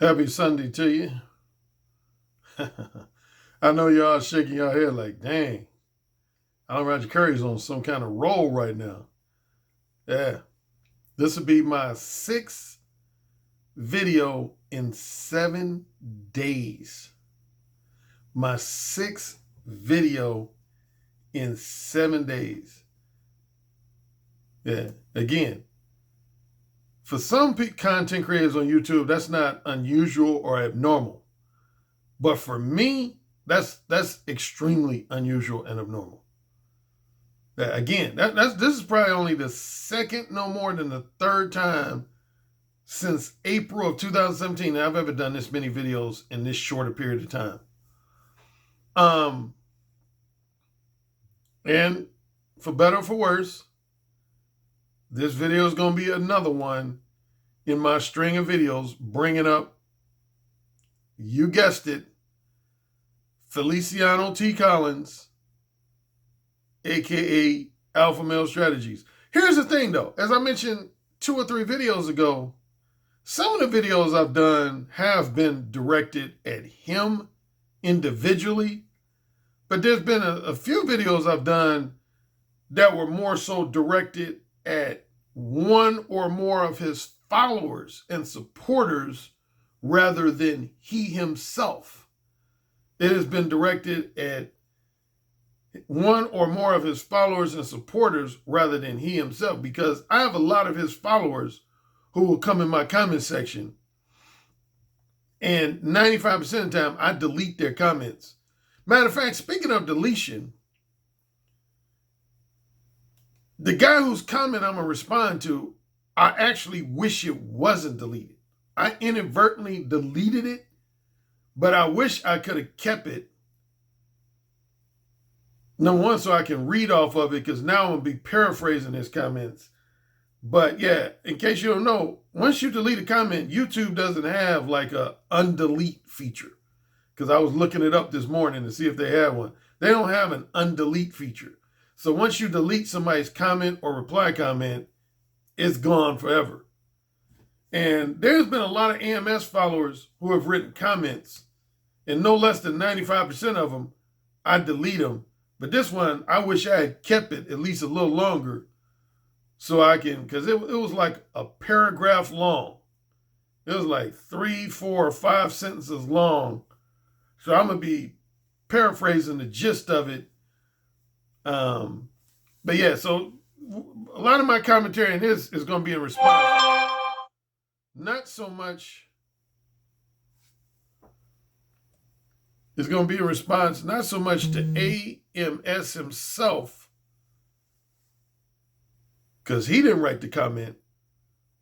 Happy Sunday to you. I know y'all shaking your head like, dang, I don't Roger Currie's on some kind of roll right now. Yeah. This will be my sixth video in 7 days. My sixth video in 7 days. Yeah. Again, for some content creators on YouTube, that's not unusual or abnormal. But for me, that's extremely unusual and abnormal. Again, this is probably only the second, no more than the third time since April of 2017 that I've ever done this many videos in this short a period of time. And for better or for worse, this video is going to be another one in my string of videos bringing up, you guessed it, Feliciano T. Collins, aka Alpha Male Strategies. Here's the thing though, as I mentioned 2 or 3 videos ago, some of the videos I've done have been directed at him individually, but there's been a few videos I've done that were more so directed at one or more of his followers and supporters rather than he himself. It has been directed at one or more of his followers and supporters rather than he himself, because I have a lot of his followers who will come in my comment section, and 95% of the time I delete their comments. Matter of fact, speaking of deletion, the guy whose comment I'm going to respond to, I actually wish it wasn't deleted. I inadvertently deleted it, but I wish I could have kept it. Number one, so I can read off of it, because now I'm going to be paraphrasing his comments. But yeah, in case you don't know, once you delete a comment, YouTube doesn't have like a undelete feature. Because I was looking it up this morning to see if they had one. They don't have an undelete feature. So once you delete somebody's comment or reply comment, it's gone forever. And there's been a lot of AMS followers who have written comments, and no less than 95% of them, I delete them. But this one, I wish I had kept it at least a little longer so I can, because it was like a paragraph long. It was like 3, 4, or 5 sentences long. So I'm going to be paraphrasing the gist of it. But yeah, so a lot of my commentary in this is going to be in response. Not so much. It's going to be a response not so much to AMS himself, because he didn't write the comment,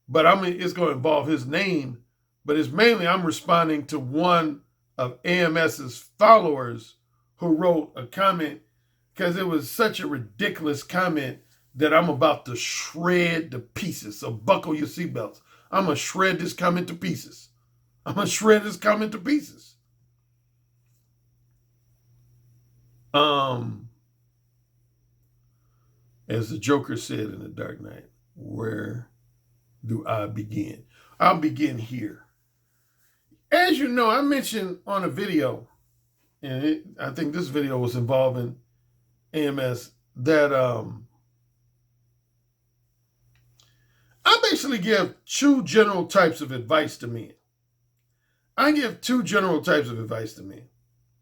but it's going to involve his name, but it's mainly I'm responding to one of AMS's followers who wrote a comment, because it was such a ridiculous comment that I'm about to shred to pieces. So buckle your seatbelts. I'm going to shred this comment to pieces. As the Joker said in The Dark Knight, where do I begin? I'll begin here. As you know, I mentioned on a video, and I think this video was involving AMS, that I basically give 2 general types of advice to men. I give 2 general types of advice to men.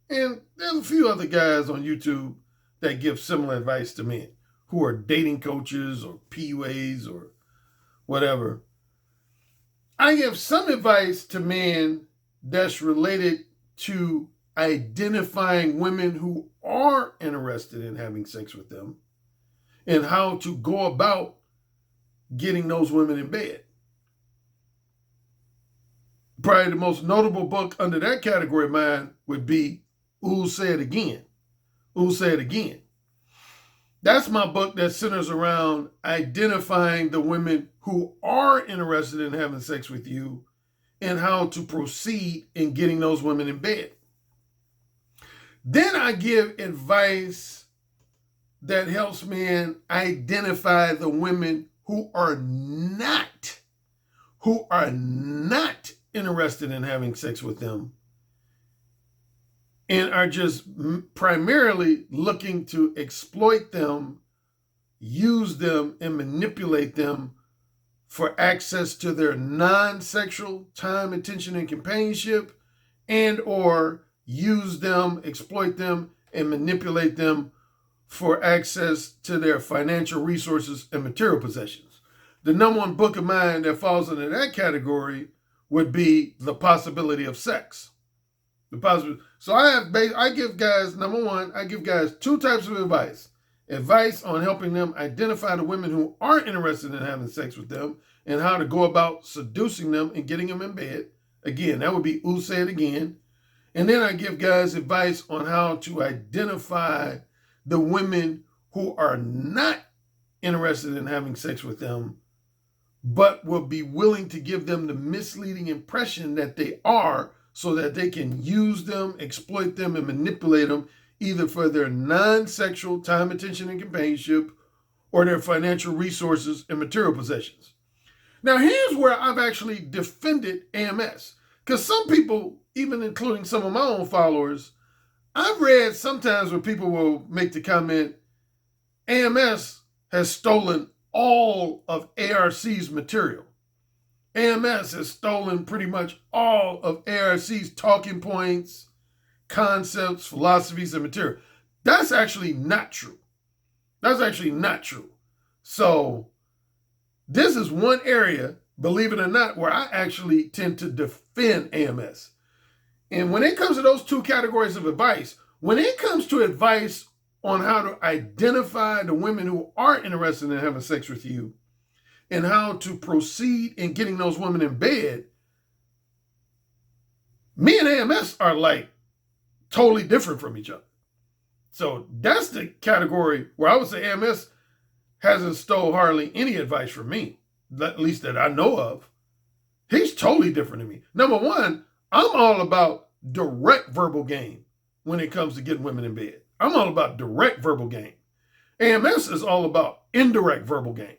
And there's a few other guys on YouTube that give similar advice to men who are dating coaches or PUAs or whatever. I give some advice to men that's related to identifying women who are interested in having sex with them and how to go about getting those women in bed. Probably the most notable book under that category of mine would be Ooh, Say It Again. Ooh, Say It Again. That's my book that centers around identifying the women who are interested in having sex with you and how to proceed in getting those women in bed. Then I give advice that helps men identify the women who are not interested in having sex with them and are just primarily looking to exploit them, use them, and manipulate them for access to their non-sexual time, attention, and companionship, and or use them, exploit them, and manipulate them for access to their financial resources and material possessions. The number one book of mine that falls into that category would be The Possibility of Sex. So I give guys, number one, I give guys two types of advice. Advice on helping them identify the women who aren't interested in having sex with them and how to go about seducing them and getting them in bed. Again, that would be say it again. And then I give guys advice on how to identify the women who are not interested in having sex with them, but will be willing to give them the misleading impression that they are, so that they can use them, exploit them, and manipulate them either for their non-sexual time, attention, and companionship, or their financial resources and material possessions. Now, here's where I've actually defended AMS. Because some people, even including some of my own followers, I've read sometimes where people will make the comment, AMS has stolen all of ARC's material. AMS has stolen pretty much all of ARC's talking points, concepts, philosophies, and material. That's actually not true. That's actually not true. So this is one area, believe it or not, where I actually tend to defend AMS. And when it comes to those two categories of advice, when it comes to advice on how to identify the women who aren't interested in having sex with you and how to proceed in getting those women in bed, me and AMS are like totally different from each other. So that's the category where I would say AMS hasn't stole hardly any advice from me, at least that I know of. He's totally different than me. Number one, I'm all about direct verbal game when it comes to getting women in bed. I'm all about direct verbal game. AMS is all about indirect verbal game.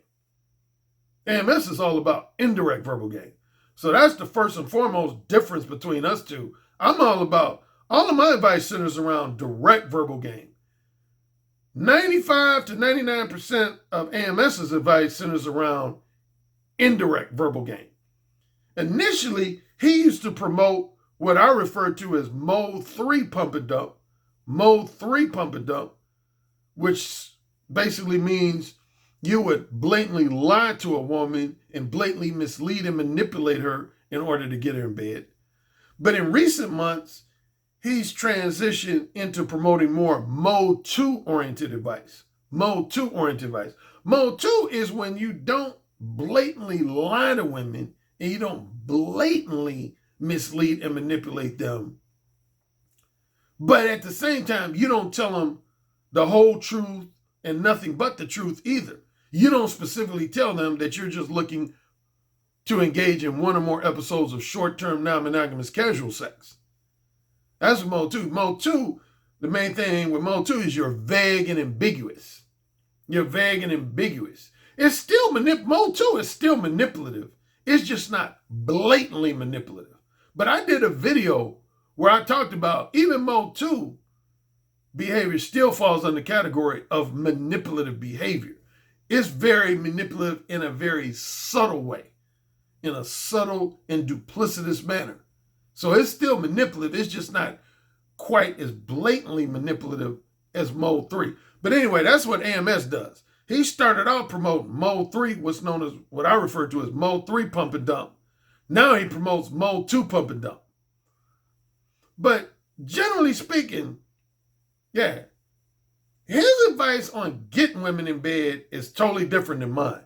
AMS is all about indirect verbal game. So that's the first and foremost difference between us two. I'm all of my advice centers around direct verbal game. 95 to 99% of AMS's advice centers around indirect verbal game. Initially, he used to promote what I refer to as Mode 3 pump and dump. Mode 3 pump and dump, which basically means you would blatantly lie to a woman and blatantly mislead and manipulate her in order to get her in bed. But in recent months, he's transitioned into promoting more Mode 2 oriented advice. Mode 2 oriented advice. Mode 2 is when you don't blatantly lie to women and you don't blatantly mislead and manipulate them. But at the same time, you don't tell them the whole truth and nothing but the truth either. You don't specifically tell them that you're just looking to engage in one or more episodes of short-term non-monogamous casual sex. That's Mode 2. Mode 2, the main thing with Mode 2 is you're vague and ambiguous. You're vague and ambiguous. It's still Mode 2 is still manipulative. It's just not blatantly manipulative. But I did a video where I talked about even Mode 2 behavior still falls under the category of manipulative behavior. It's very manipulative in a very subtle way, in a subtle and duplicitous manner. So it's still manipulative. It's just not quite as blatantly manipulative as Mode 3. But anyway, that's what AMS does. He started out promoting Mode 3, what's known as what I refer to as Mode 3 pump and dump. Now he promotes Mode 2 pump and dump. But generally speaking, yeah, his advice on getting women in bed is totally different than mine.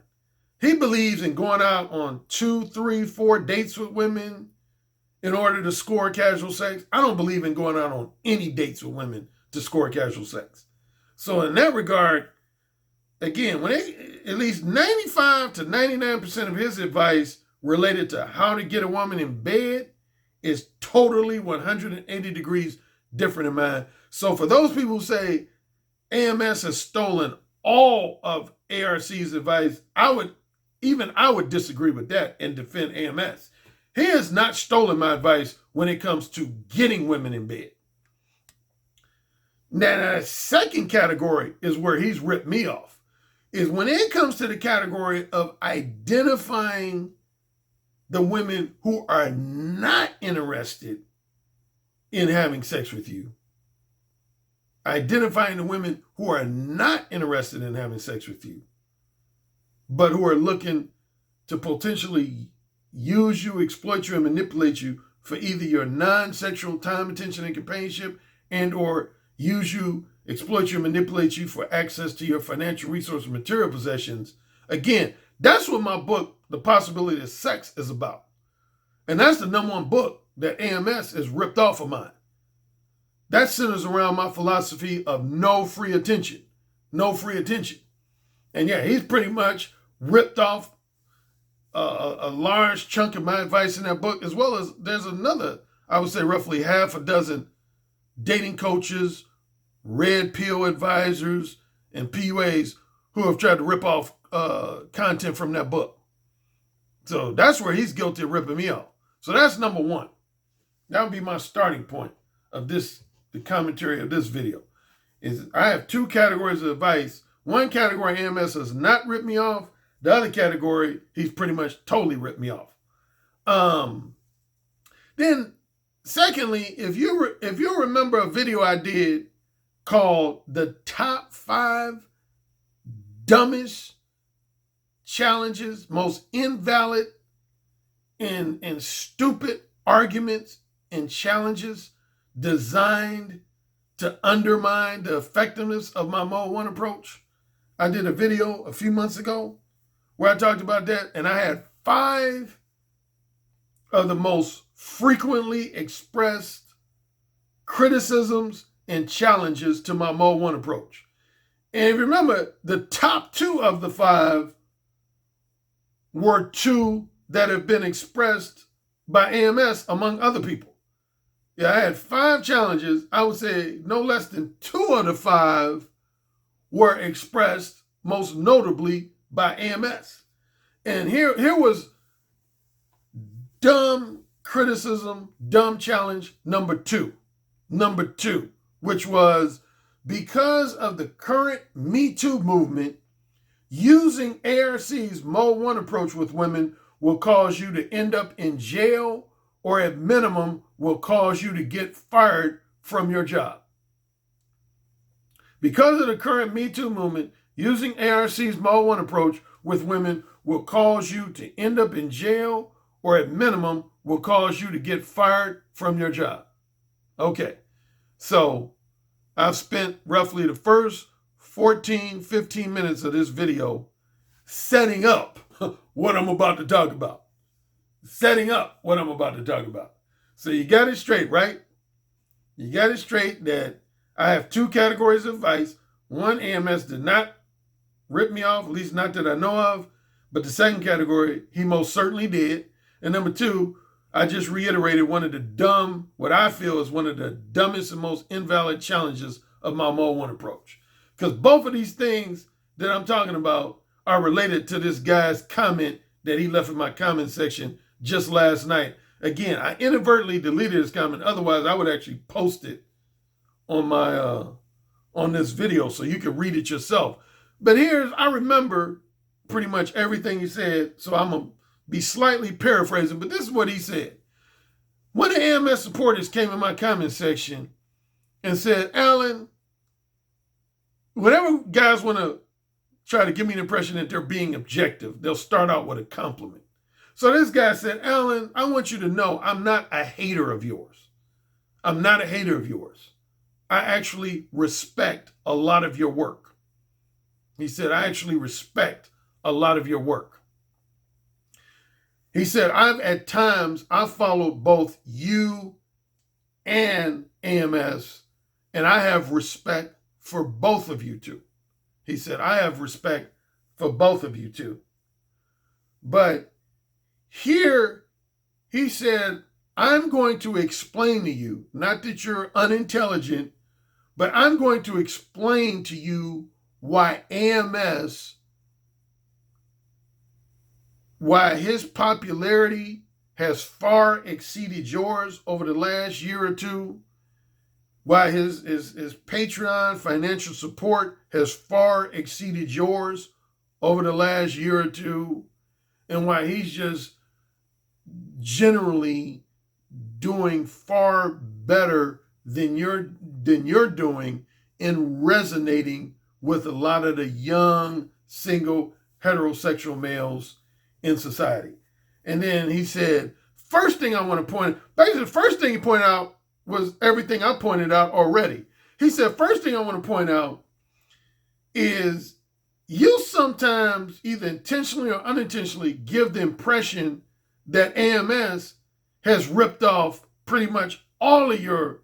He believes in going out on 2, 3, 4 dates with women in order to score casual sex. I don't believe in going out on any dates with women to score casual sex. So in that regard, again, at least 95 to 99% of his advice related to how to get a woman in bed is totally 180 degrees different than mine. So for those people who say AMS has stolen all of ARC's advice, I would disagree with that and defend AMS. He has not stolen my advice when it comes to getting women in bed. Now, the second category is where he's ripped me off, is when it comes to the category of identifying the women who are not interested in having sex with you. Identifying the women who are not interested in having sex with you, but who are looking to potentially use you, exploit you, and manipulate you for either your non-sexual time, attention, and companionship, and or use you, exploit you, and manipulate you for access to your financial resource and material possessions. Again, that's what my book, The Possibility of Sex, is about. And that's the number one book that AMS is ripped off of mine. That centers around my philosophy of no free attention. No free attention. And yeah, he's pretty much ripped off a large chunk of my advice in that book, as well as there's another, I would say roughly half a dozen dating coaches, red pill advisors, and PUAs who have tried to rip off content from that book. So that's where he's guilty of ripping me off. So that's number one. That would be my starting point of this, the commentary of this video. Is I have two categories of advice. One category, AMS has not ripped me off. The other category, he's pretty much totally ripped me off. Then, secondly, if you remember a video I did called The Top 5 Dumbest Challenges, Most Invalid and Stupid Arguments and Challenges designed to undermine the effectiveness of my Mode 1 approach. I did a video a few months ago where I talked about that, and I had 5 of the most frequently expressed criticisms and challenges to my Mode 1 approach. And remember, the top 2 of the 5 were 2 that have been expressed by AMS among other people. Yeah, I had 5 challenges. I would say no less than 2 of the 5 were expressed most notably by AMS. And here was dumb criticism, dumb challenge number 2. Number 2, which was, because of the current Me Too movement, using ARC's Mode 1 approach with women will cause you to end up in jail, or at minimum will cause you to get fired from your job. Because of the current Me Too movement, using ARC's Mode 1 approach with women will cause you to end up in jail, or at minimum will cause you to get fired from your job. Okay, so I've spent roughly the first 14, 15 minutes of this video setting up what I'm about to talk about. Setting up what I'm about to talk about. So you got it straight, right? You got it straight that I have 2 categories of advice. One, AMS did not rip me off, at least not that I know of. But the second category, he most certainly did. And number 2, I just reiterated what I feel is one of the dumbest and most invalid challenges of my Mode 1 approach. Because both of these things that I'm talking about are related to this guy's comment that he left in my comment section just last night. Again, I inadvertently deleted his comment. Otherwise, I would actually post it on my on this video so you can read it yourself. But I remember pretty much everything he said, so I'm going to be slightly paraphrasing, but this is what he said. One of the AMS supporters came in my comment section and said, Alan, whenever guys want to try to give me the impression that they're being objective, they'll start out with a compliment. So this guy said, Alan, I want you to know I'm not a hater of yours. I'm not a hater of yours. I actually respect a lot of your work. He said, I actually respect a lot of your work. He said, at times, I've followed both you and AMS, and I have respect for both of you two. He said, I have respect for both of you two. But here, he said, I'm going to explain to you, not that you're unintelligent, but I'm going to explain to you why AMS, why his popularity has far exceeded yours over the last year or two, why his Patreon financial support has far exceeded yours over the last year or two, and why he's just generally doing far better than you're doing in resonating with a lot of the young, single, heterosexual males in society. And then he said, first thing I want to point, basically the first thing he pointed out was everything I pointed out already. He said, first thing I want to point out is you sometimes either intentionally or unintentionally give the impression that AMS has ripped off pretty much all of your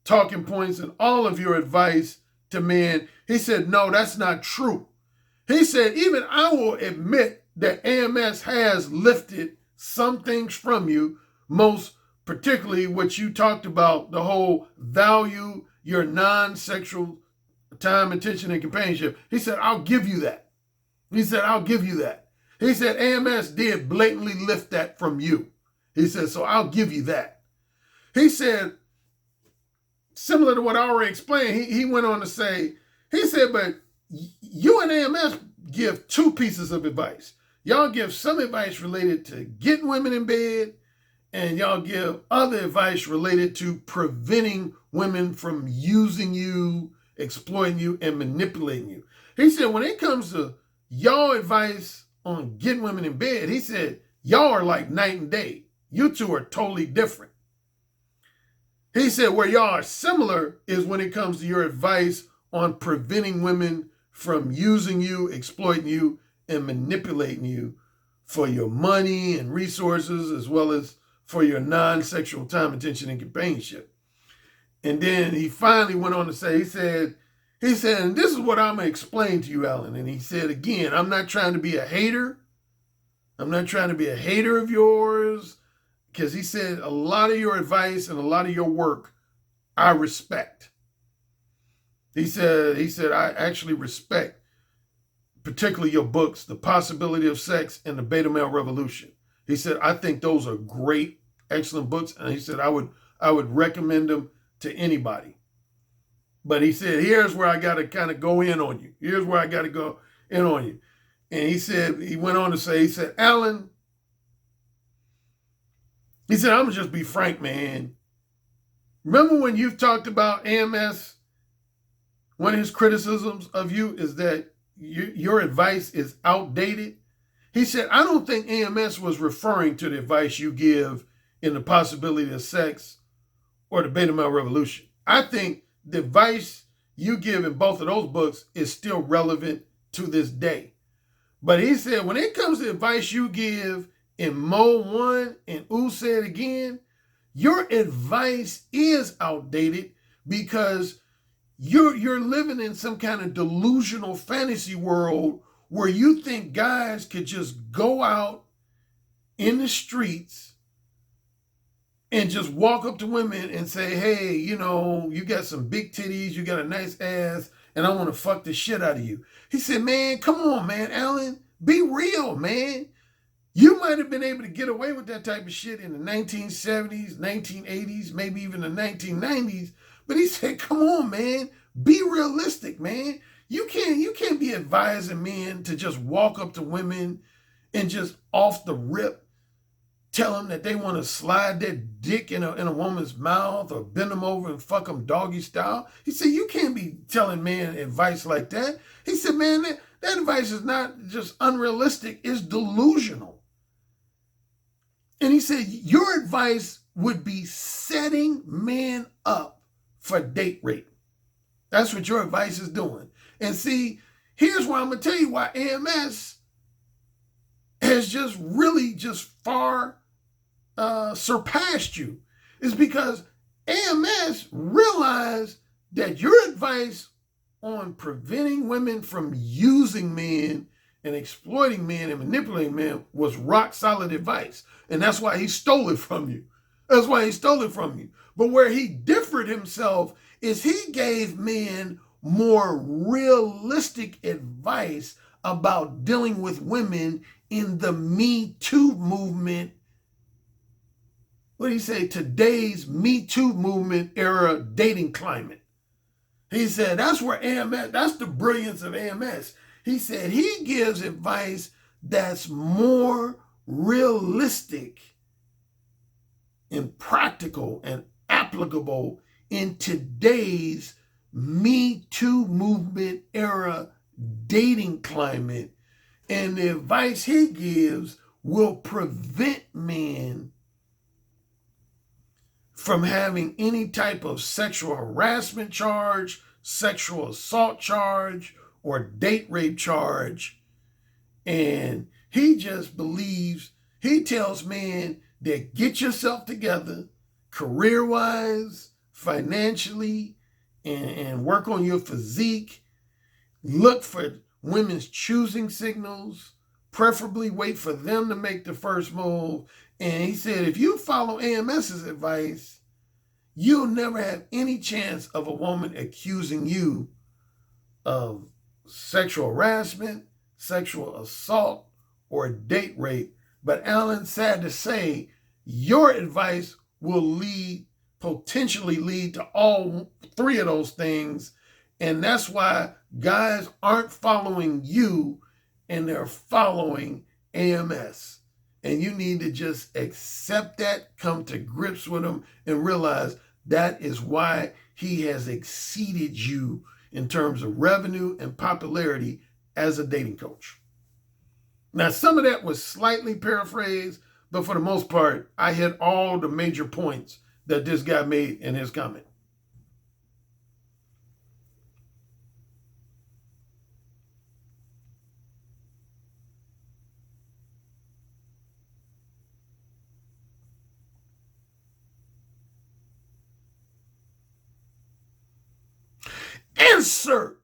talking points and all of your advice to men. He said, no, that's not true. He said, even I will admit that AMS has lifted some things from you, most particularly what you talked about, the whole value your non-sexual time, attention, and companionship. He said, I'll give you that. He said, I'll give you that. He said, AMS did blatantly lift that from you. He said, so I'll give you that. He said, similar to what I already explained, he went on to say, he said, but you and AMS give two pieces of advice. Y'all give some advice related to getting women in bed, and y'all give other advice related to preventing women from using you, exploiting you, and manipulating you. He said, when it comes to y'all advice on getting women in bed, he said, y'all are like night and day. You two are totally different. He said, where y'all are similar is when it comes to your advice on preventing women from using you, exploiting you, and manipulating you for your money and resources, as well as for your non-sexual time, attention, and companionship. And then he finally went on to say, he said, and this is what I'm going to explain to you, Alan. And he said, again, I'm not trying to be a hater. I'm not trying to be a hater of yours, because he said a lot of your advice and a lot of your work, I respect. He said, I actually respect particularly your books, The Possibility of Sex and The Beta Male Revolution. He said, I think those are great, excellent books. And he said, I would recommend them to anybody. But he said, here's where I got to kind of go in on you. Here's where I got to go in on you. And he said, he went on to say, he said, Alan, he said, I'm going to just be frank, man. Remember when you've talked about AMS, one of his criticisms of you is that your advice is outdated? He said, I don't think AMS was referring to the advice you give in The Possibility of Sex or The Beta Male Revolution. I think the advice you give in both of those books is still relevant to this day. But he said, when it comes to advice you give in Mo 1 and Ooh Said Again, your advice is outdated because you're living in some kind of delusional fantasy world where you think guys could just go out in the streets and just walk up to women and say, hey, you know, you got some big titties, you got a nice ass, and I want to fuck the shit out of you. He said, man, come on, man, Alan, be real, man. You might have been able to get away with that type of shit in the 1970s, 1980s, maybe even the 1990s. But he said, come on, man, be realistic, man. You can't be advising men to just walk up to women and just off the rip tell them that they want to slide their dick in a woman's mouth or bend them over and fuck them doggy style. He said, you can't be telling men advice like that. He said, man, that advice is not just unrealistic, it's delusional. And he said, your advice would be setting men up for date rape. That's what your advice is doing. And see, here's why I'm going to tell you why AMS has just really just far surpassed you. Is because AMS realized that your advice on preventing women from using men and exploiting men and manipulating men was rock solid advice. And that's why he stole it from you. That's why he stole it from you. But where he differed himself is he gave men more realistic advice about dealing with women in the Me Too movement what did he say? Today's Me Too movement era dating climate. He said that's where AMS, that's the brilliance of AMS. He said he gives advice that's more realistic and practical and applicable in today's Me Too movement era dating climate. And the advice he gives will prevent men from having any type of sexual harassment charge, sexual assault charge, or date rape charge. And he just believes, he tells men that get yourself together career-wise, financially, and work on your physique. Look for women's choosing signals, preferably wait for them to make the first move. And he said, if you follow AMS's advice, you'll never have any chance of a woman accusing you of sexual harassment, sexual assault, or date rape. But Alan, sad to say, your advice will potentially lead to all three of those things. And that's why guys aren't following you and they're following AMS. And you need to just accept that, come to grips with him, and realize that is why he has exceeded you in terms of revenue and popularity as a dating coach. Now, some of that was slightly paraphrased, but for the most part, I hit all the major points that this guy made in his comment. Insert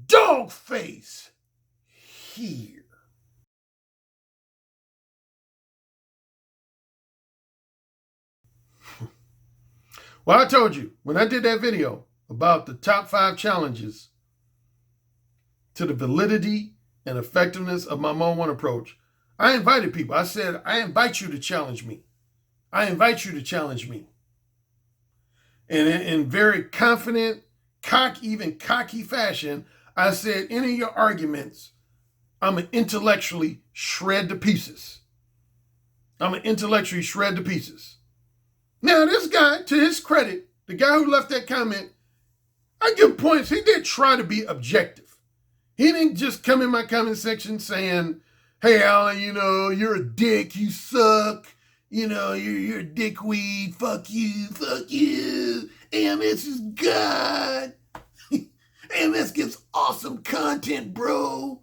dog face here. Well, I told you, when I did that video about the top 5 challenges to the validity and effectiveness of my Mode 1 approach, I invited people. I said, I invite you to challenge me. I invite you to challenge me. And in very confident, even cocky fashion, I said, any of your arguments, I'm going to intellectually shred to pieces. I'm going to intellectually shred to pieces. Now, this guy, to his credit, the guy who left that comment, I give points. He did try to be objective. He didn't just come in my comment section saying, hey, Alan, you're a dick, you suck, you're a dickweed, fuck you, AMS is God. AMS gives awesome content, bro.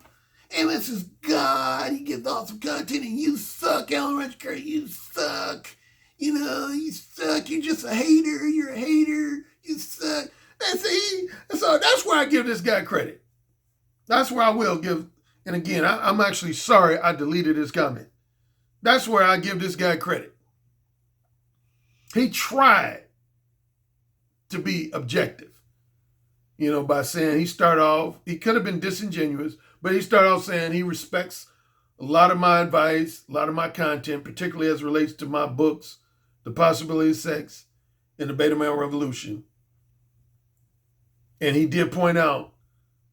AMS is God. He gives awesome content, and you suck, Alan Currie, you suck. You suck. You're just a hater. You're a hater. You suck. So that's where I give this guy credit. That's where I will give. And again, I'm actually sorry I deleted his comment. That's where I give this guy credit. He tried to be objective, by saying he could have been disingenuous, but he started off saying he respects a lot of my advice, a lot of my content, particularly as it relates to my books, The Possibility of Sex, and The Beta Male Revolution. And he did point out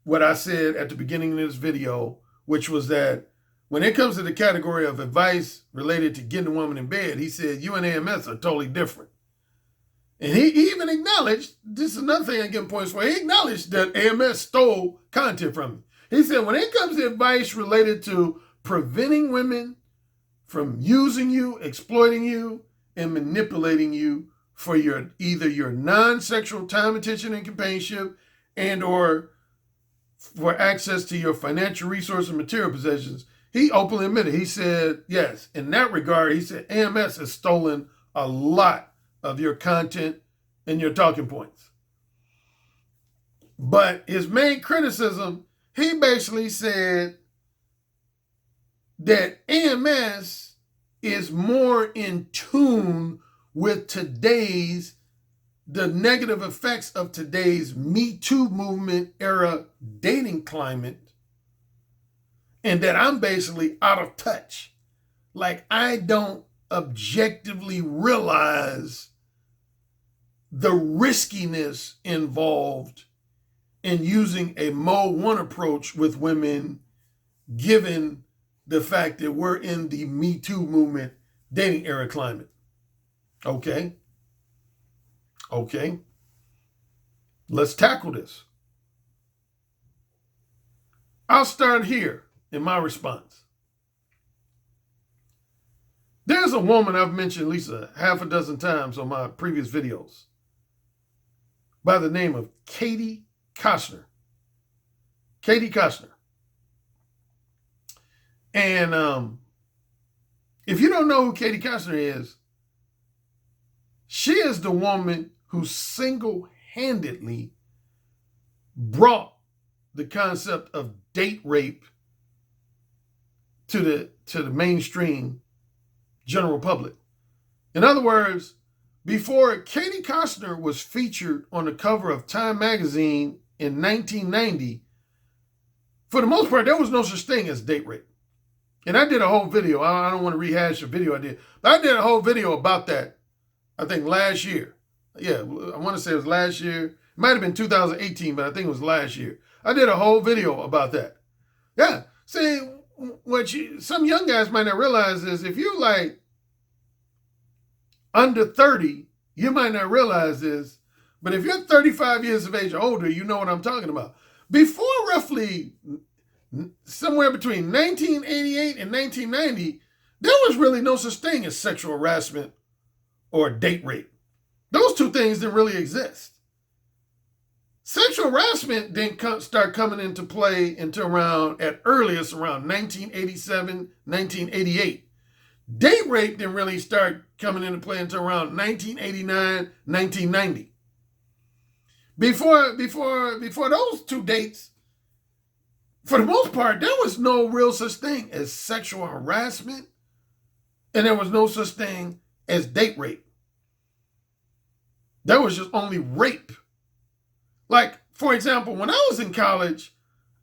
what I said at the beginning of this video, which was that when it comes to the category of advice related to getting a woman in bed, he said, you and AMS are totally different. And he even acknowledged, this is another thing I give him points for, he acknowledged that AMS stole content from him. He said, when it comes to advice related to preventing women from using you, exploiting you, and manipulating you for either your non-sexual time, attention, and companionship, and or for access to your financial resource and material possessions, he openly admitted, he said, yes, in that regard, he said, AMS has stolen a lot of your content and your talking points. But his main criticism, he basically said that AMS is more in tune with the negative effects of today's Me Too movement era dating climate, and that I'm basically out of touch. Like, I don't objectively realize the riskiness involved in using a Mode 1 approach with women, given the fact that we're in the Me Too movement dating era climate. Okay. Let's tackle this. I'll start here in my response. There's a woman I've mentioned at least a half a dozen times on my previous videos by the name of Koestner. Koestner. And if you don't know who Koestner is, she is the woman who single-handedly brought the concept of date rape to the mainstream general public. In other words, before Koestner was featured on the cover of Time magazine in 1990, for the most part, there was no such thing as date rape. And I did a whole video. I don't want to rehash the video I did, but I did a whole video about that, I think last year. Yeah, I want to say it was last year. It might have been 2018, but I think it was last year. I did a whole video about that. Yeah. See, what some young guys might not realize is if you're like under 30, you might not realize this, but if you're 35 years of age or older, you know what I'm talking about. Before roughly somewhere between 1988 and 1990, there was really no such thing as sexual harassment or date rape. Those two things didn't really exist. Sexual harassment didn't start coming into play until at earliest around 1987, 1988. Date rape didn't really start coming into play until around 1989, 1990. Before those two dates, for the most part, there was no real such thing as sexual harassment, and there was no such thing as date rape. There was just only rape. Like, for example, when I was in college,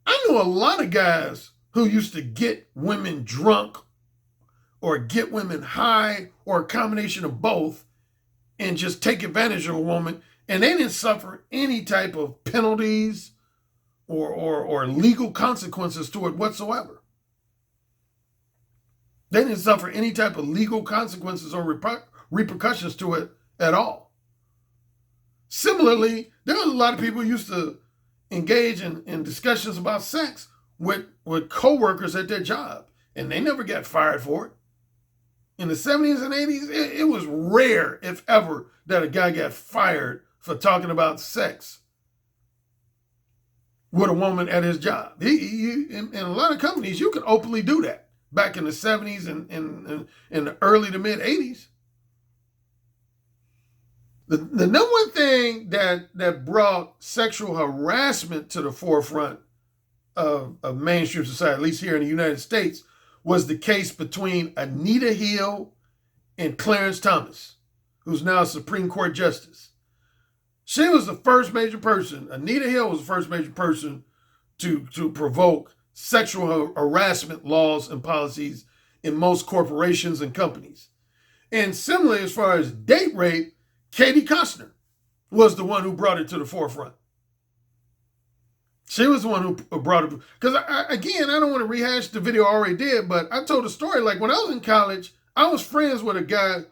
I knew a lot of guys who used to get women drunk or get women high or a combination of both and just take advantage of a woman, and they didn't suffer any type of penalties or legal consequences to it whatsoever. They didn't suffer any type of legal consequences or repercussions to it at all. Similarly, there was a lot of people who used to engage in discussions about sex with coworkers at their job, and they never got fired for it. In the 70s and 80s, it was rare, if ever, that a guy got fired for talking about sex with a woman at his job. In a lot of companies, you could openly do that back in the 70s and in the early to mid 80s. The number one thing that brought sexual harassment to the forefront of mainstream society, at least here in the United States, was the case between Anita Hill and Clarence Thomas, who's now a Supreme Court Justice. She was the first major person, Anita Hill was the first major person to provoke sexual harassment laws and policies in most corporations and companies. And similarly, as far as date rape, Koestner was the one who brought it to the forefront. She was the one who brought it. Because, again, I don't want to rehash the video I already did, but I told a story. Like, when I was in college, I was friends with a guy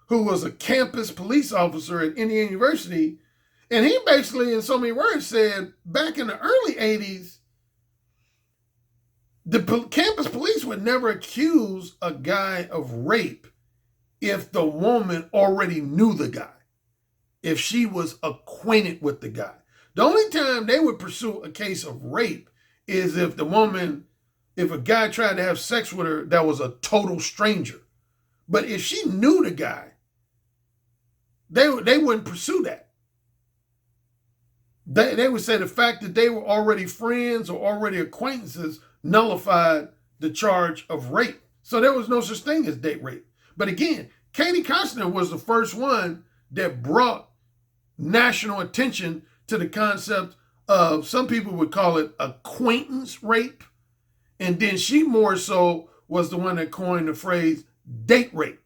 who was a campus police officer at Indiana University. And he basically, in so many words, said back in the early 80s, the campus police would never accuse a guy of rape if the woman already knew the guy, if she was acquainted with the guy. The only time they would pursue a case of rape is if a guy tried to have sex with her that was a total stranger. But if she knew the guy, they wouldn't pursue that. They would say the fact that they were already friends or already acquaintances nullified the charge of rape. So there was no such thing as date rape. But again, Koestner was the first one that brought national attention to the concept of, some people would call it acquaintance rape. And then she more so was the one that coined the phrase date rape.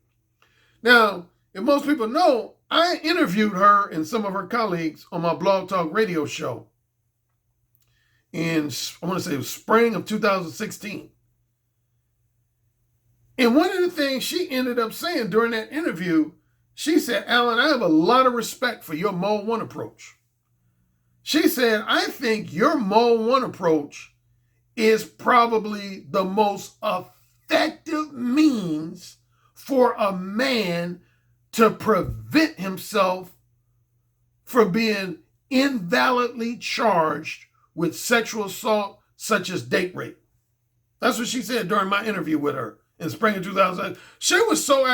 Now, if most people know, I interviewed her and some of her colleagues on my Blog Talk radio show in, I want to say it was spring of 2016. And one of the things she ended up saying during that interview, she said, Alan, I have a lot of respect for your Mode 1 approach. She said, I think your Mode 1 approach is probably the most effective means for a man to prevent himself from being invalidly charged with sexual assault, such as date rape. That's what she said during my interview with her in spring of 2000. She was so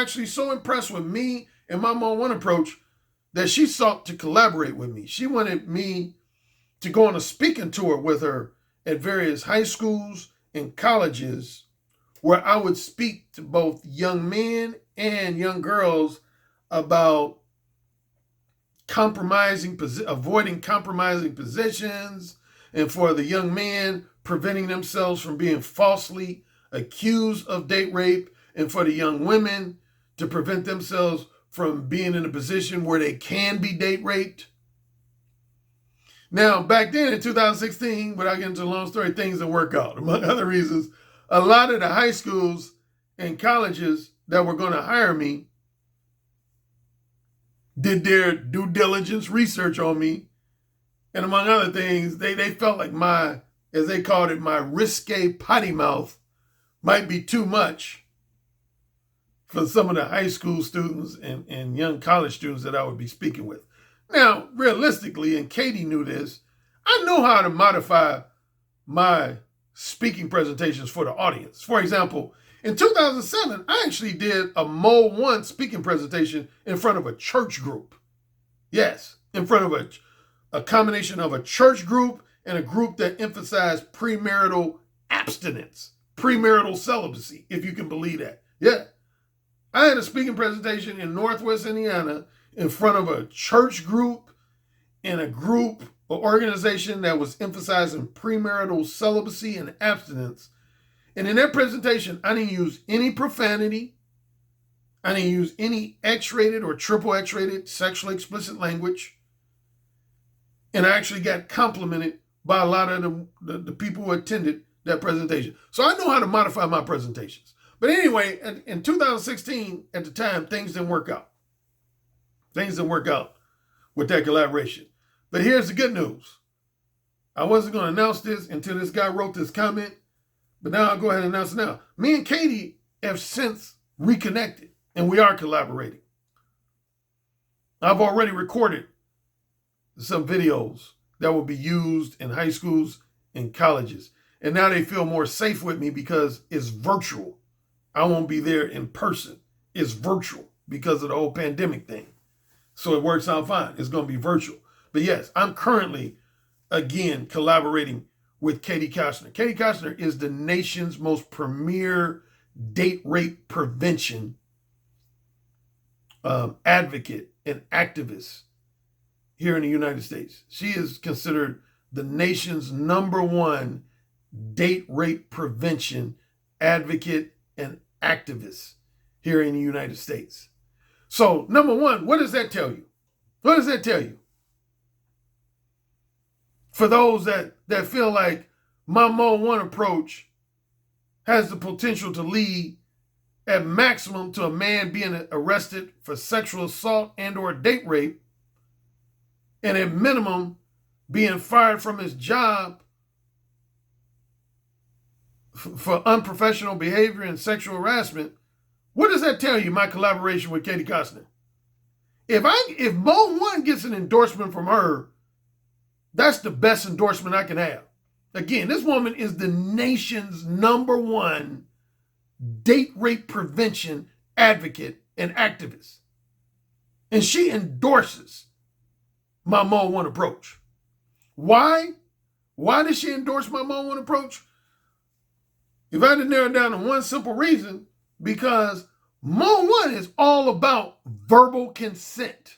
impressed with me and my Mode 1 approach that she sought to collaborate with me. She wanted me to go on a speaking tour with her at various high schools and colleges where I would speak to both young men and young girls about avoiding compromising positions, and for the young men preventing themselves from being falsely accused of date rape, and for the young women to prevent themselves from being in a position where they can be date raped. Now, back then in 2016, without getting into a long story, things didn't work out. Among other reasons, a lot of the high schools and colleges that were going to hire me did their due diligence research on me. And among other things, they felt like my, as they called it, my risque potty mouth might be too much for some of the high school students and young college students that I would be speaking with. Now, realistically, and Katie knew this, I know how to modify my speaking presentations for the audience. For example, in 2007, I actually did a Mode 1 speaking presentation in front of a church group. Yes, in front of a combination of a church group and a group that emphasized premarital abstinence, premarital celibacy, if you can believe that. Yeah. I had a speaking presentation in Northwest Indiana in front of a church group and a group or organization that was emphasizing premarital celibacy and abstinence. And in that presentation, I didn't use any profanity. I didn't use any X-rated or triple X-rated sexually explicit language. And I actually got complimented by a lot of the people who attended that presentation. So I know how to modify my presentations. But anyway, in 2016, at the time, things didn't work out. Things didn't work out with that collaboration. But here's the good news. I wasn't going to announce this until this guy wrote this comment, but now I'll go ahead and announce it now. Me and Katie have since reconnected, and we are collaborating. I've already recorded some videos that will be used in high schools and colleges, and now they feel more safe with me because it's virtual. I won't be there in person. It's virtual because of the whole pandemic thing. So it works out fine. It's going to be virtual. But yes, I'm currently, again, collaborating with Katie Koestner. Katie Koestner is the nation's most premier date rape prevention advocate and activist here in the United States. She is considered the nation's #1 date rape prevention advocate and activist here in the United States. So, number one, what does that tell you? What does that tell you? For those that feel like my Mode 1 approach has the potential to lead at maximum to a man being arrested for sexual assault and or date rape, and at minimum being fired from his job for unprofessional behavior and sexual harassment, what does that tell you, my collaboration with Katie Koestner? If Mode 1 gets an endorsement from her, that's the best endorsement I can have. Again, this woman is the nation's #1 date rape prevention advocate and activist. And she endorses my Mode 1 approach. Why? Why does she endorse my Mode 1 approach? If I had to narrow it down to one simple reason, because Mode 1 is all about verbal consent.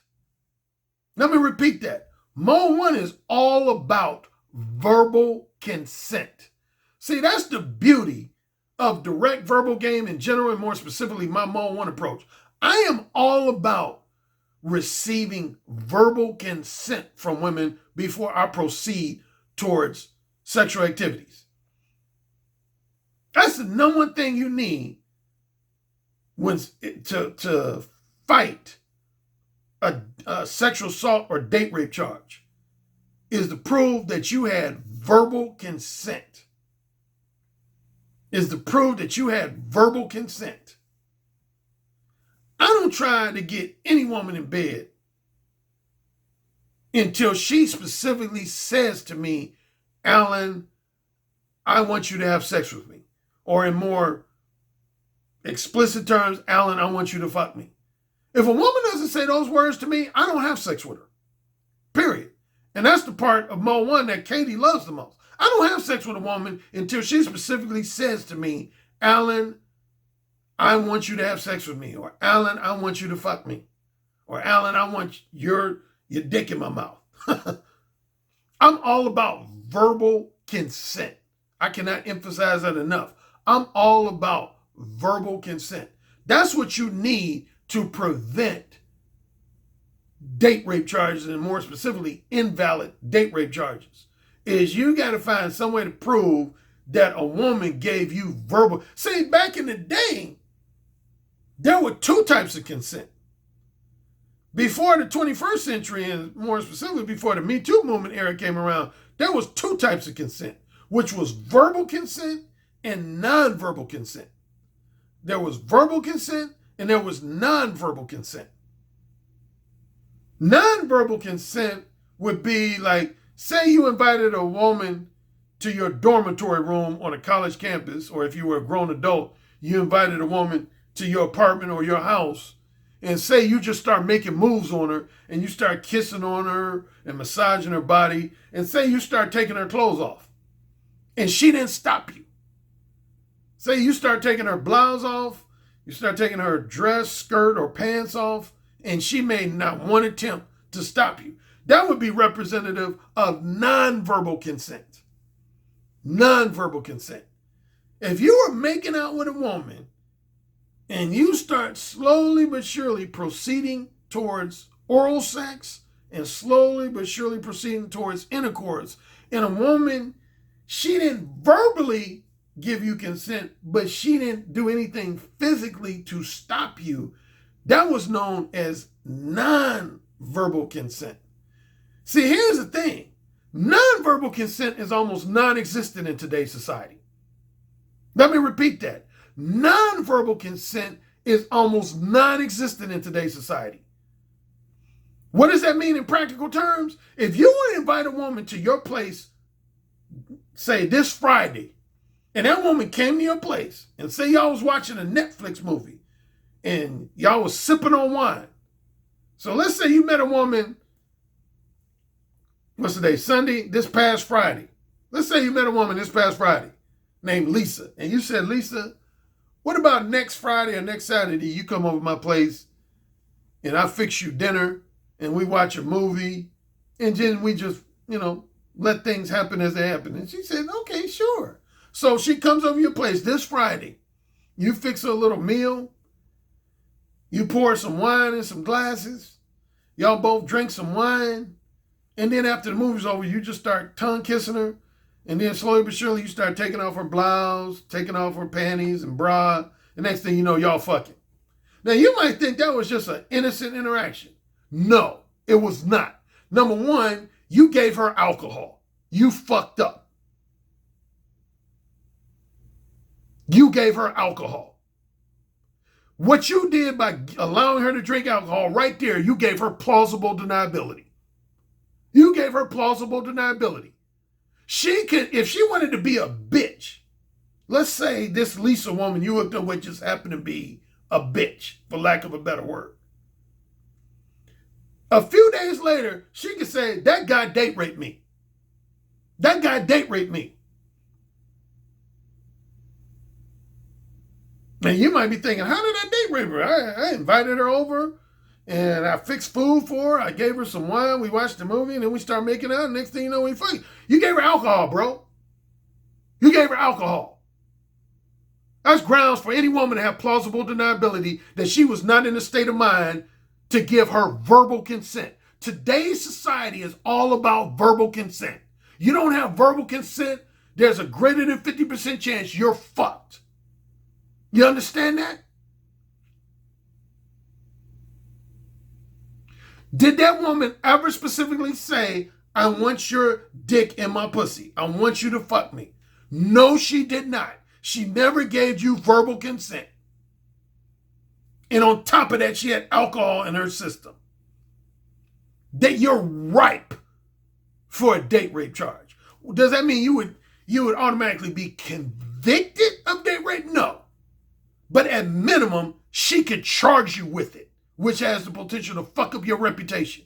Let me repeat that. Mode 1 is all about verbal consent. See, that's the beauty of direct verbal game in general, and more specifically, my Mode 1 approach. I am all about receiving verbal consent from women before I proceed towards sexual activities. That's the number one thing you need when to fight a sexual assault or date rape charge, is to prove that you had verbal consent. Is to prove that you had verbal consent. I don't try to get any woman in bed until she specifically says to me, Alan, I want you to have sex with me. Or in more explicit terms, Alan, I want you to fuck me. If a woman doesn't say those words to me, I don't have sex with her. Period. And that's the part of Mo 1 that Katie loves the most. I don't have sex with a woman until she specifically says to me, Alan, I want you to have sex with me. Or Alan, I want you to fuck me. Or Alan, I want your dick in my mouth. I'm all about verbal consent. I cannot emphasize that enough. I'm all about verbal consent. That's what you need to prevent date rape charges, and more specifically, invalid date rape charges, is you got to find some way to prove that a woman gave you verbal. See, back in the day, there were two types of consent. Before the 21st century, and more specifically before the Me Too movement era came around, there was two types of consent, which was verbal consent and nonverbal consent. There was verbal consent and there was nonverbal consent. Nonverbal consent would be like, say you invited a woman to your dormitory room on a college campus, or if you were a grown adult, you invited a woman to your apartment or your house, and say you just start making moves on her and you start kissing on her and massaging her body, and say you start taking her clothes off and she didn't stop you. Say you start taking her blouse off, you start taking her dress, skirt, or pants off, and she made not one attempt to stop you. That would be representative of nonverbal consent. Nonverbal consent. If you are making out with a woman and you start slowly but surely proceeding towards oral sex and slowly but surely proceeding towards intercourse, and a woman, she didn't verbally give you consent, but she didn't do anything physically to stop you, that was known as non-verbal consent. See, here's the thing. Non-verbal consent is almost non-existent in today's society. Let me repeat that. Non-verbal consent is almost non-existent in today's society. What does that mean in practical terms? If you want to invite a woman to your place, say this Friday, and that woman came to your place, and say y'all was watching a Netflix movie, and y'all was sipping on wine. So let's say you met a woman, what's the day, Sunday, this past Friday. Let's say you met a woman this past Friday named Lisa, and you said, Lisa, what about next Friday or next Saturday you come over to my place and I fix you dinner and we watch a movie and then we just, let things happen as they happen. And she said, okay, sure. So she comes over your place this Friday. You fix her a little meal. You pour some wine in some glasses. Y'all both drink some wine. And then after the movie's over, you just start tongue kissing her. And then slowly but surely, you start taking off her blouse, taking off her panties and bra. The next thing you know, y'all fucking. Now, you might think that was just an innocent interaction. No, it was not. Number one, you gave her alcohol. You fucked up. You gave her alcohol. What you did by allowing her to drink alcohol right there, you gave her plausible deniability. You gave her plausible deniability. She could, if she wanted to be a bitch, let's say this Lisa woman you hooked up with just happened to be a bitch, for lack of a better word. A few days later, she could say, that guy date raped me. That guy date raped me. And you might be thinking, how did I date rape her? I invited her over and I fixed food for her. I gave her some wine. We watched the movie and then we started making out. Next thing you know, we fucked. You gave her alcohol, bro. You gave her alcohol. That's grounds for any woman to have plausible deniability that she was not in a state of mind to give her verbal consent. Today's society is all about verbal consent. You don't have verbal consent, there's a greater than 50% chance you're fucked. You understand that? Did that woman ever specifically say, I want your dick in my pussy. I want you to fuck me? No, she did not. She never gave you verbal consent. And on top of that, she had alcohol in her system. That you're ripe for a date rape charge. Does that mean you would automatically be convicted of date rape? No. But at minimum, she could charge you with it, which has the potential to fuck up your reputation.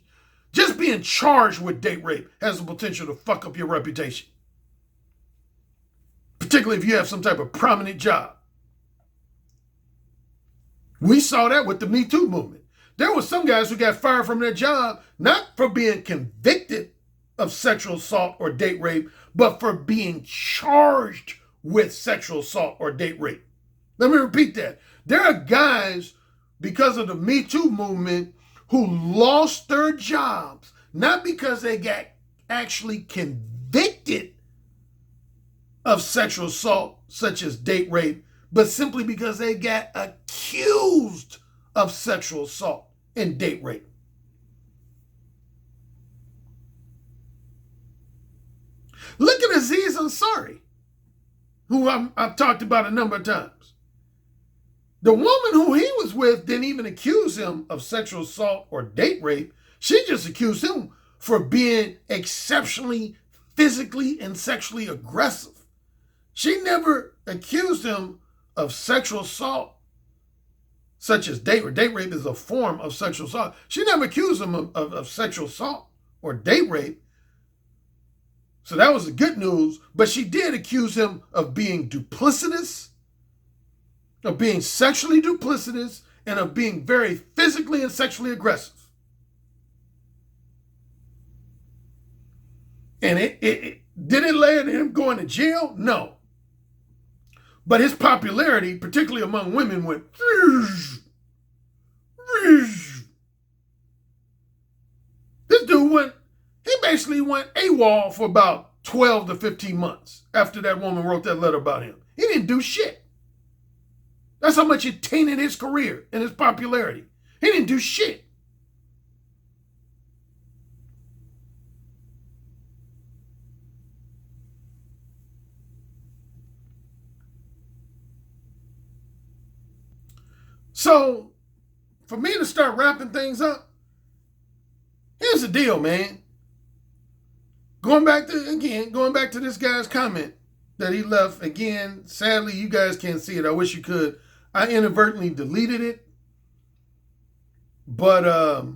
Just being charged with date rape has the potential to fuck up your reputation. Particularly if you have some type of prominent job. We saw that with the Me Too movement. There were some guys who got fired from their job, not for being convicted of sexual assault or date rape, but for being charged with sexual assault or date rape. Let me repeat that. There are guys, because of the Me Too movement, who lost their jobs, not because they got actually convicted of sexual assault, such as date rape, but simply because they got accused of sexual assault and date rape. Look at Aziz Ansari, who I've talked about a number of times. The woman who he was with didn't even accuse him of sexual assault or date rape. She just accused him for being exceptionally physically and sexually aggressive. She never accused him of sexual assault, such as date rape. Date rape is a form of sexual assault. She never accused him of sexual assault or date rape. So that was the good news. But she did accuse him of being duplicitous, of being sexually duplicitous, and of being very physically and sexually aggressive. And did it land him going to jail? No. But his popularity, particularly among women, went. This dude basically went AWOL for about 12 to 15 months after that woman wrote that letter about him. He didn't do shit. That's how much it tainted his career and his popularity. He didn't do shit. So, for me to start wrapping things up, here's the deal, man. Going back to this guy's comment that he left. Again, sadly, you guys can't see it. I wish you could. I inadvertently deleted it. But of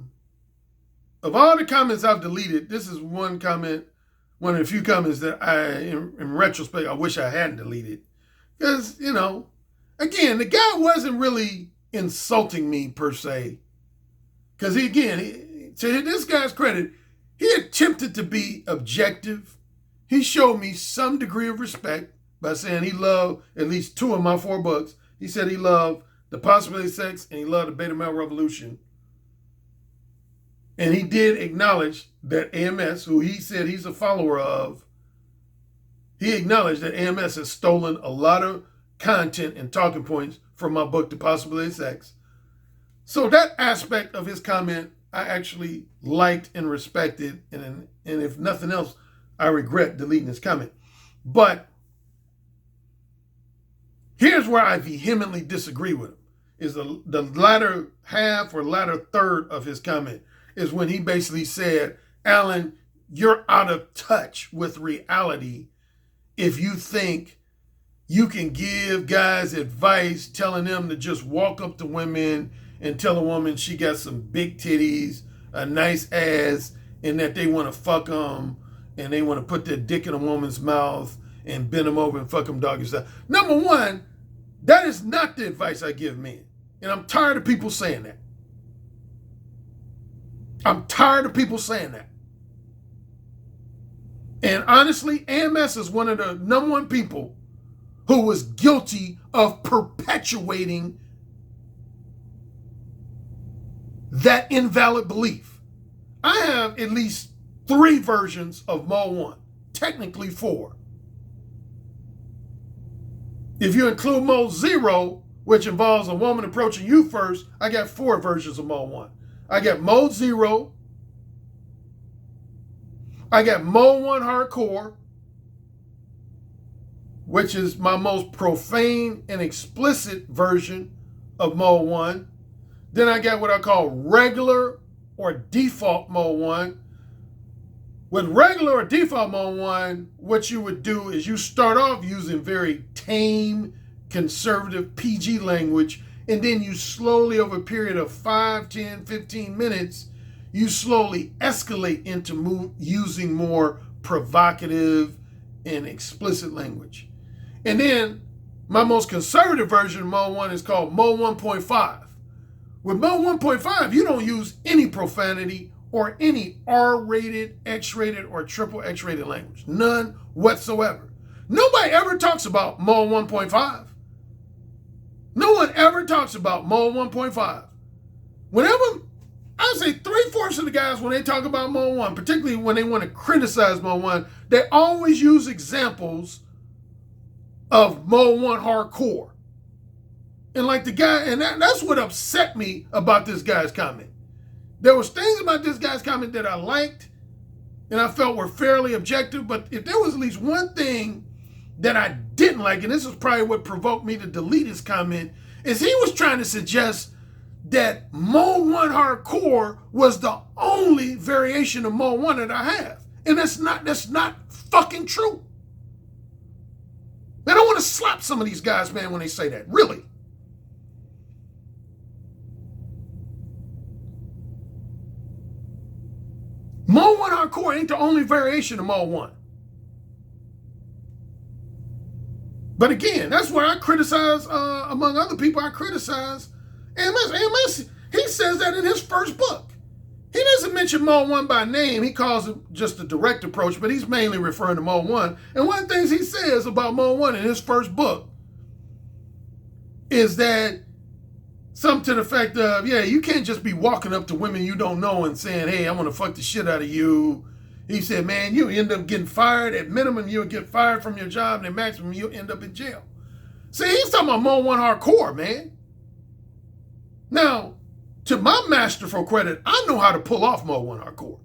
all the comments I've deleted, this is one comment, one of the few comments that in retrospect, I wish I hadn't deleted. Because, again, the guy wasn't really insulting me per se. Because to this guy's credit, he attempted to be objective. He showed me some degree of respect by saying he loved at least 2 of my 4 books. He said he loved The Possibility of Sex and he loved The Beta Male Revolution. And he did acknowledge that AMS, who he said he's a follower of, he acknowledged that AMS has stolen a lot of content and talking points from my book, The Possibility of Sex. So that aspect of his comment, I actually liked and respected. And if nothing else, I regret deleting his comment. But here's where I vehemently disagree with him, is the latter half or latter third of his comment is when he basically said, Alan, you're out of touch with reality if you think you can give guys advice telling them to just walk up to women and tell a woman she got some big titties, a nice ass, and that they want to fuck them and they want to put their dick in a woman's mouth and bend them over and fuck them doggy style. Number one, that is not the advice I give men. And I'm tired of people saying that. I'm tired of people saying that. And honestly, AMS is one of the number one people who was guilty of perpetuating that invalid belief. I have at least 3 versions of Mo 1, technically 4. If you include Mo 0, which involves a woman approaching you first, I got 4 versions of Mo 1. I got Mo 0, I got Mo 1 Hardcore, which is my most profane and explicit version of Mo 1. Then I got what I call regular or default Mo 1. With regular or default Mo 1, what you would do is you start off using very tame, conservative PG language, and then you slowly, over a period of 5, 10, 15 minutes, you slowly escalate into using more provocative and explicit language. And then my most conservative version of Mo 1 is called Mo 1.5. With Mo 1.5, you don't use any profanity or any R-rated, X-rated, or triple X-rated language. None whatsoever. Nobody ever talks about Mo 1.5. No one ever talks about Mo 1.5. Whenever, I would say 3/4 of the guys, when they talk about Mo 1, particularly when they want to criticize Mo 1, they always use examples of Mo 1 Hardcore. And like the guy, and that's what upset me about this guy's comment. There was things about this guy's comment that I liked and I felt were fairly objective, but if there was at least one thing that I didn't like, and this is probably what provoked me to delete his comment, is he was trying to suggest that Mo 1 Hardcore was the only variation of Mo 1 that I have. And that's not fucking true. Man, I want to slap some of these guys, man, when they say that. Really. Mo 1 Hardcore ain't the only variation of Mo 1. But again, that's where I criticize, among other people, I criticize AMS. He says that in his first book. He doesn't mention Mo 1 by name. He calls it just a direct approach, but he's mainly referring to Mo 1. And one of the things he says about Mo 1 in his first book is that something to the effect of, yeah, you can't just be walking up to women you don't know and saying, hey, I want to fuck the shit out of you. He said, man, you end up getting fired. At minimum, you'll get fired from your job, and at maximum, you'll end up in jail. See, he's talking about Mo 1 Hardcore, man. Now, to my masterful credit, I know how to pull off Mo 1 Hardcore.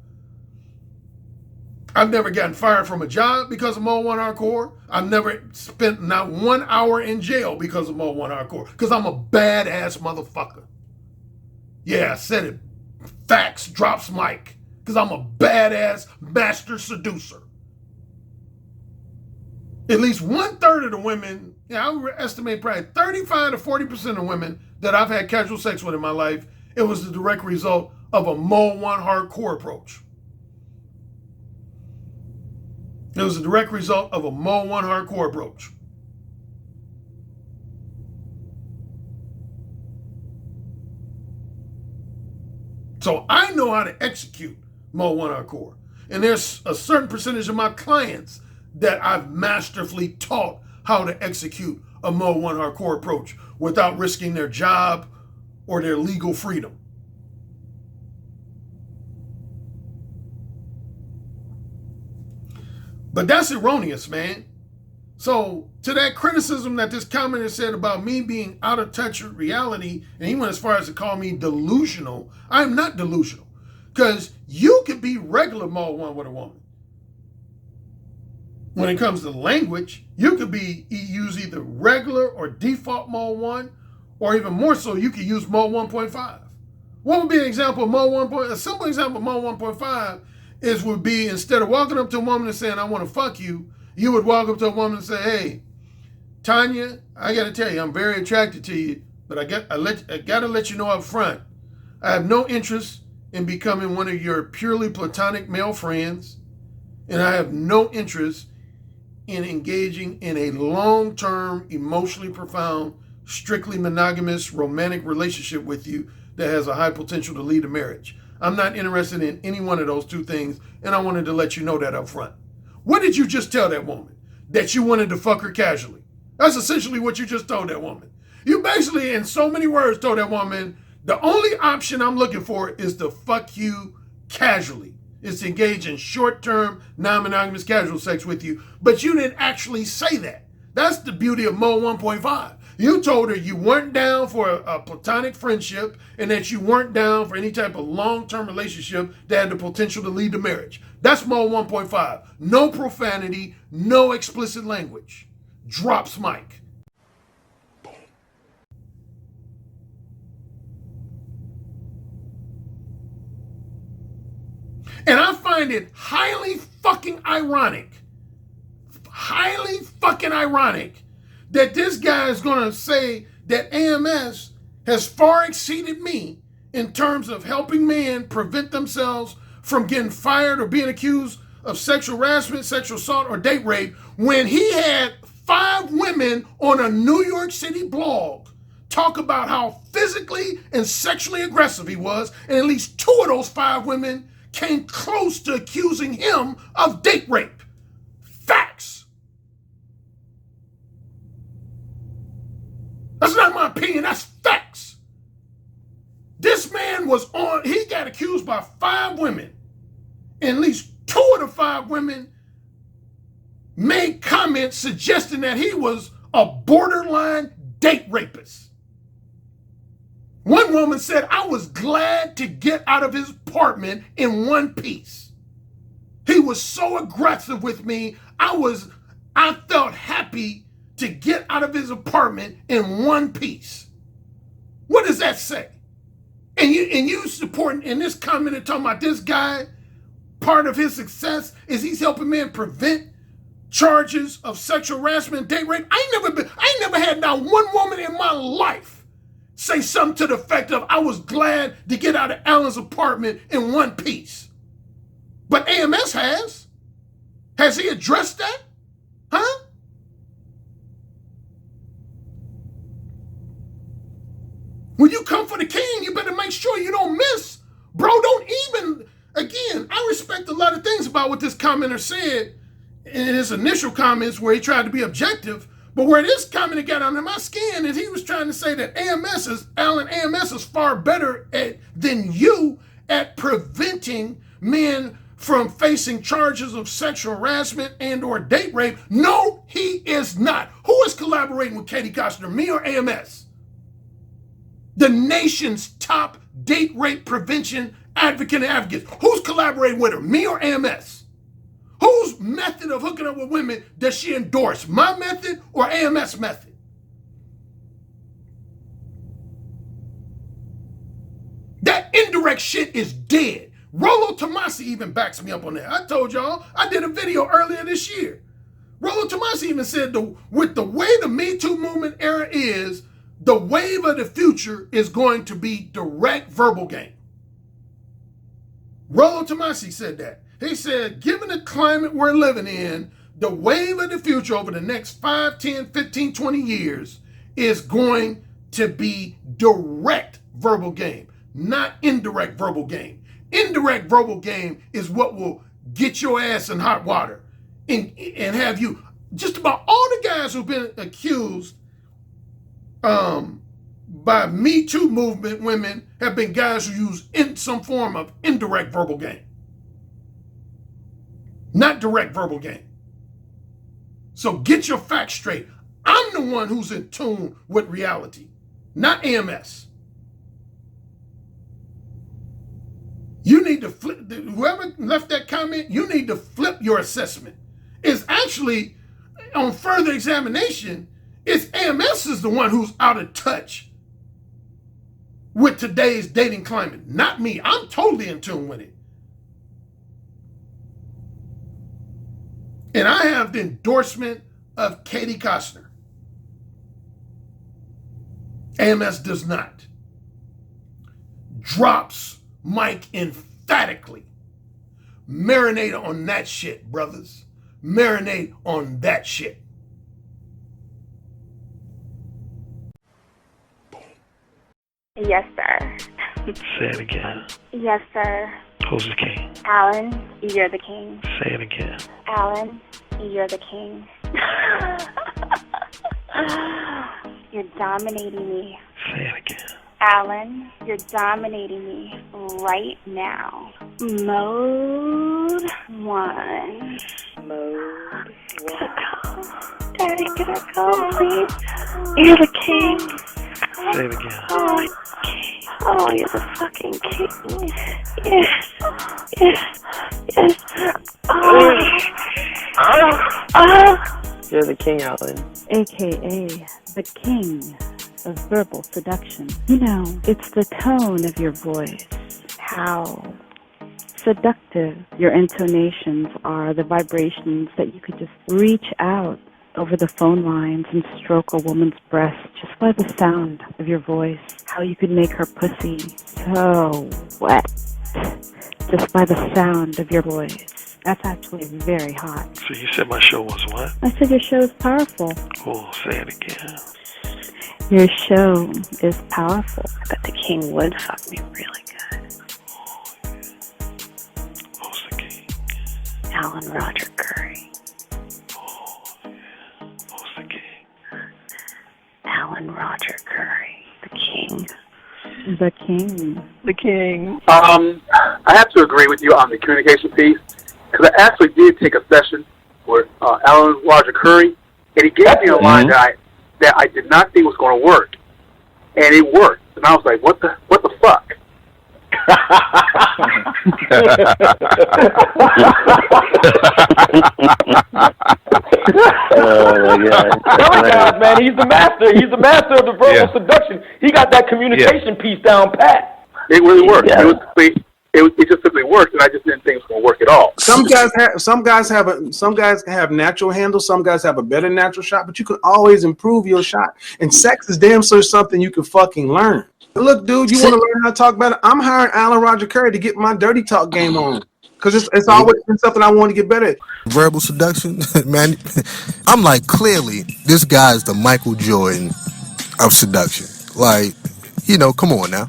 I've never gotten fired from a job because of Mo 1 Hardcore. I've never spent not 1 hour in jail because of Mo 1 Hardcore, because I'm a badass motherfucker. Yeah, I said it. Facts drops mic. Because I'm a badass master seducer. At least 1/3 of the women, I would estimate probably 35 to 40% of women that I've had casual sex with in my life, it was the direct result of a Mo 1 Hardcore approach. It was a direct result of a Mo 1 Hardcore approach. So I know how to execute Mo 1 Hardcore. And there's a certain percentage of my clients that I've masterfully taught how to execute a Mo 1 Hardcore approach without risking their job or their legal freedom. But that's erroneous, man. So to that criticism that this commenter said about me being out of touch with reality, and he went as far as to call me delusional, I'm not delusional. Because you could be regular Mo 1 with a woman. When it comes to language, you could use either regular or default Mo 1, or even more so, you could use Mo 1.5. What would be an example of Mo 1.5? A simple example of Mo 1.5 would be, instead of walking up to a woman and saying, I want to fuck you, you would walk up to a woman and say, hey, Tanya, I got to tell you, I'm very attracted to you, but I got to let you know up front, I have no interest in becoming one of your purely platonic male friends, and I have no interest in engaging in a long-term, emotionally profound, strictly monogamous, romantic relationship with you that has a high potential to lead to marriage. I'm not interested in any one of those two things, and I wanted to let you know that up front. What did you just tell that woman? That you wanted to fuck her casually. That's essentially what you just told that woman. You basically, in so many words, told that woman, the only option I'm looking for is to fuck you casually. Is to engage in short-term, non-monogamous casual sex with you. But you didn't actually say that. That's the beauty of Mo 1.5. You told her you weren't down for a platonic friendship and that you weren't down for any type of long-term relationship that had the potential to lead to marriage. That's Mo 1.5. No profanity, no explicit language. Drops mic. And I find it highly fucking ironic that this guy is going to say that AMS has far exceeded me in terms of helping men prevent themselves from getting fired or being accused of sexual harassment, sexual assault, or date rape when he had 5 women on a New York City blog talk about how physically and sexually aggressive he was, and at least 2 of those 5 women came close to accusing him of date rape. Facts. That's not my opinion, that's facts. This man he got accused by 5 women. And at least 2 of the 5 women made comments suggesting that he was a borderline date rapist. One woman said, I was glad to get out of his apartment in one piece. He was so aggressive with me, I felt happy to get out of his apartment in one piece. What does that say? And you supporting in this comment and talking about this guy, part of his success is he's helping men prevent charges of sexual harassment, date rape. I ain't never had not one woman in my life say something to the effect of, I was glad to get out of Alan's apartment in one piece. But AMS has. Has he addressed that? Huh? When you come for the king, you better make sure you don't miss. Bro, don't even, again, I respect a lot of things about what this commenter said in his initial comments where he tried to be objective. But where this comment got under my skin is he was trying to say that AMS is far better than you at preventing men from facing charges of sexual harassment and or date rape. No, he is not. Who is collaborating with Katie Koestner, me or AMS? The nation's top date rape prevention advocate and advocates. Who's collaborating with her, me or AMS? Whose method of hooking up with women does she endorse? My method or AMS method? That indirect shit is dead. Rollo Tomasi even backs me up on that. I told y'all, I did a video earlier this year. Rollo Tomasi even said with the way the Me Too movement era is, the wave of the future is going to be direct verbal game. Rollo Tomasi said that. He said, given the climate we're living in, the wave of the future over the next 5, 10, 15, 20 years is going to be direct verbal game, not indirect verbal game. Indirect verbal game is what will get your ass in hot water and have you, just about all the guys who've been accused by Me Too movement women have been guys who use some form of indirect verbal game. Not direct verbal game. So get your facts straight. I'm the one who's in tune with reality, not AMS. You need to flip, whoever left that comment, you need to flip your assessment. It's actually, on further examination, it's AMS is the one who's out of touch with today's dating climate, not me. I'm totally in tune with it. And I have the endorsement of Katie Koestner. AMS does not. Drops mic emphatically. Marinate on that shit, brothers. Marinate on that shit. Yes, sir. Say it again. Yes, sir. Who's the king? Alan, you're the king. Say it again. Alan, you're the king. You're dominating me. Say it again. Alan, you're dominating me right now. Mode 1. Mode 1. Daddy, can I go, please? You're the king. Say it again. Oh, you're the fucking king. Yes. Yes. Yes. You're the king, Alan. AKA the king of verbal seduction. You know, it's the tone of your voice, how seductive your intonations are, the vibrations that you could just reach out over the phone lines and stroke a woman's breast just by the sound of your voice, how you could make her pussy so wet just by the sound of your voice. That's actually very hot. So you said my show was what? I said your show is powerful. Oh, say it again. Your show is powerful. I bet the king would fuck me really good. Who's the king? Alan Roger Currie. Oh, yeah. Who's the king? Alan Roger Currie. The king. The king. The king. I have to agree with you on the communication piece, because I actually did take a session with Alan Roger Currie, and he gave me a line that I did not think was going to work, and it worked. And I was like, what the fuck? Oh my God! God, man, he's the master. He's the master of the verbal seduction. He got that communication piece down pat. It really worked. It just simply worked, and I just didn't think it was going to work at all. Some guys have natural handles. Some guys have a better natural shot, but you can always improve your shot. And sex is damn sure something you can fucking learn. Look, dude, you want to learn how to talk better? I'm hiring Alan Roger Currie to get my dirty talk game on, because it's always been something I want to get better at. Verbal seduction, man. I'm like, clearly, this guy's the Michael Jordan of seduction. Like, come on now.